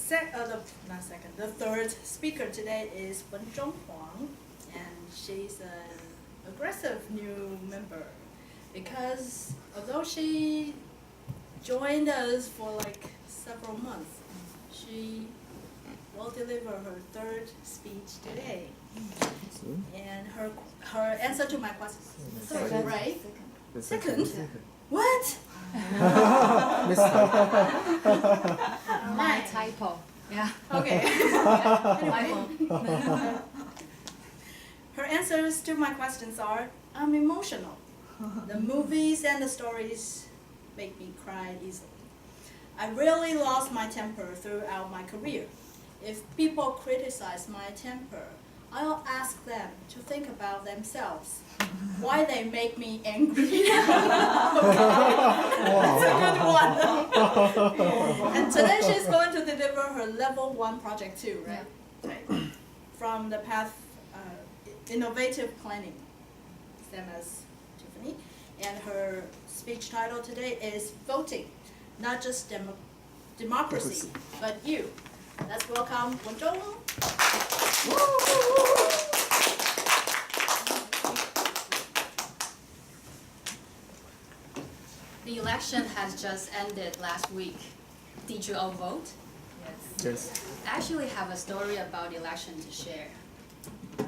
the third speaker today is Wanchung Huang, and she's an aggressive new member because although she joined us for like several months, she will deliver her third speech today. And her answer to my question, third, right? Second? What? My typo. Yeah. Okay. Anyway. Her answers to my questions are, I'm emotional. The movies and the stories make me cry easily. I really lost my temper throughout my career. If people criticize my temper, I'll ask them to think about themselves. Why they make me angry. Okay. That's a good one. And today she's going to deliver her level 1 project 2, right? Okay. From the path innovative planning, same as Tiffany. And her speech title today is Voting, Not Just Democracy, but You. Let's welcome Wanchung. The election has just ended last week. Did you all vote? Yes. I actually have a story about the election to share.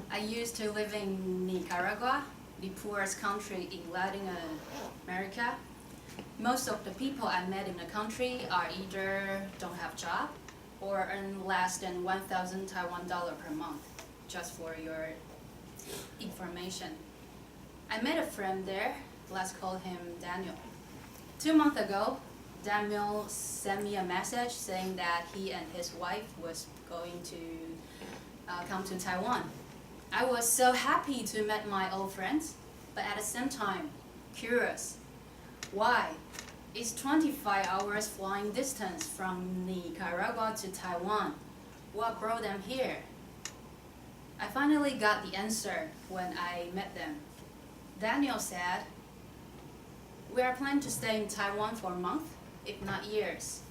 I used to live in Nicaragua, the poorest country in Latin America. Most of the people I met in the country are either don't have a job or earn less than 1,000 Taiwan dollar per month, just for your information. I met a friend there, let's call him Daniel. 2 months ago, Daniel sent me a message saying that he and his wife was going to come to Taiwan. I was so happy to meet my old friends, but at the same time, curious. Why? It's 25 hours flying distance from Nicaragua to Taiwan. What brought them here? I finally got the answer when I met them. Daniel said, we are planning to stay in Taiwan for a month, if not years,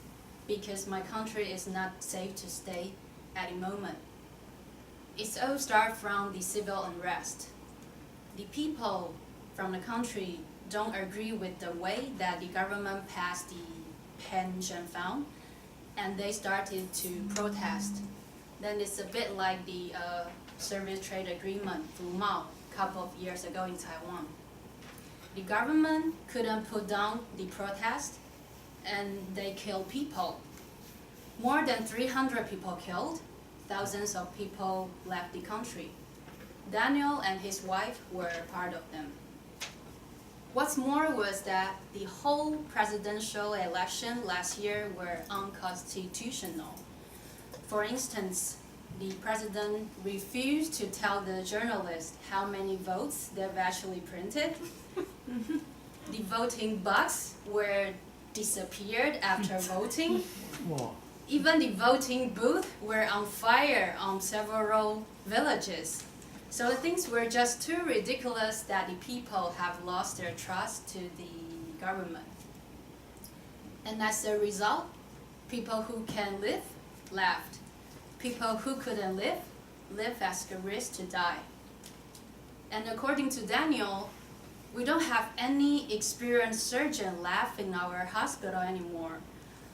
because my country is not safe to stay at the moment. It all starts from the civil unrest. The people from the country don't agree with the way that the government passed the pension fund, and they started to protest. Then it's a bit like the service trade agreement through Mao a couple of years ago in Taiwan. The government couldn't put down the protest, and they killed people. More than 300 people killed, thousands of people left the country. Daniel and his wife were part of them. What's more was that the whole presidential election last year were unconstitutional. For instance, the president refused to tell the journalists how many votes they've actually printed. The voting box were disappeared after voting. Even the voting booth were on fire on several villages. So things were just too ridiculous that the people have lost their trust to the government. And as a result, people who can live, left. People who couldn't live at a risk to die. And according to Daniel, we don't have any experienced surgeon left in our hospital anymore.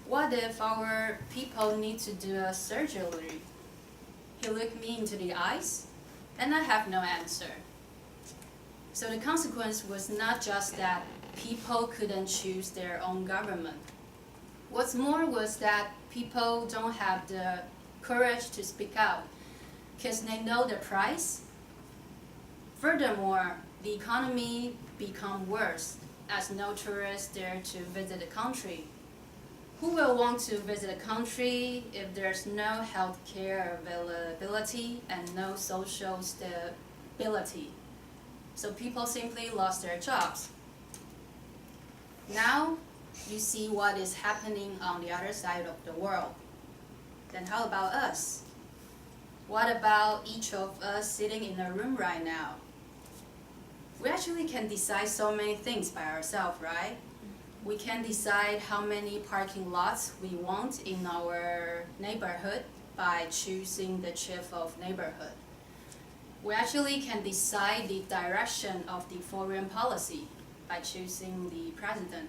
What if our people need to do a surgery? He looked me into the eyes, and I have no answer. So the consequence was not just that people couldn't choose their own government. What's more was that people don't have the courage to speak out because they know the price. Furthermore, the economy become worse as no tourists dare to visit the country. Who will want to visit a country if there's no healthcare availability and no social stability? So people simply lost their jobs. Now you see what is happening on the other side of the world. Then how about us? What about each of us sitting in a room right now? We actually can decide so many things by ourselves, right? we can decide how many parking lots we want in our neighborhood by choosing the chief of neighborhood. We actually can decide the direction of the foreign policy by choosing the president.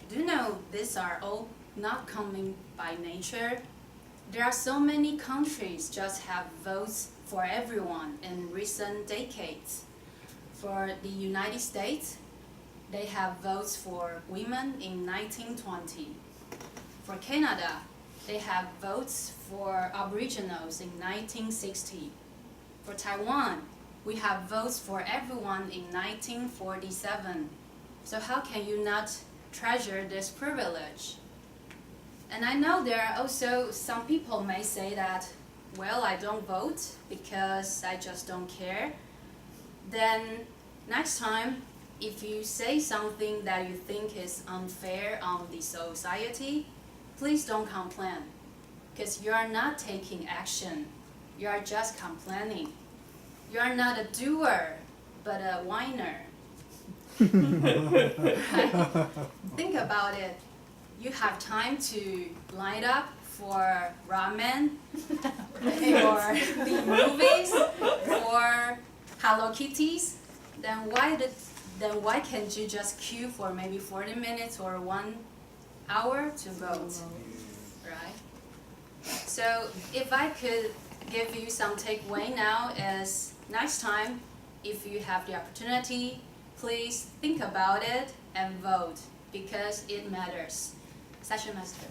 Do you know these are all not coming by nature? There are so many countries just have votes for everyone in recent decades. For the United States, they have votes for women in 1920. For Canada, they have votes for Aboriginals in 1960. For Taiwan, we have votes for everyone in 1947. So how can you not treasure this privilege? And I know there are also some people may say that, well, I don't vote because I just don't care. Then next time, if you say something that you think is unfair on the society, please don't complain, because you are not taking action. You are just complaining. You are not a doer, but a whiner. Think about it. You have time to line up for ramen, or the movies, or Hello Kitties. Then why can't you just queue for maybe 40 minutes or 1 hour to vote, right? So if I could give you some takeaway now is, next time, if you have the opportunity, please think about it and vote, because it matters. Session master.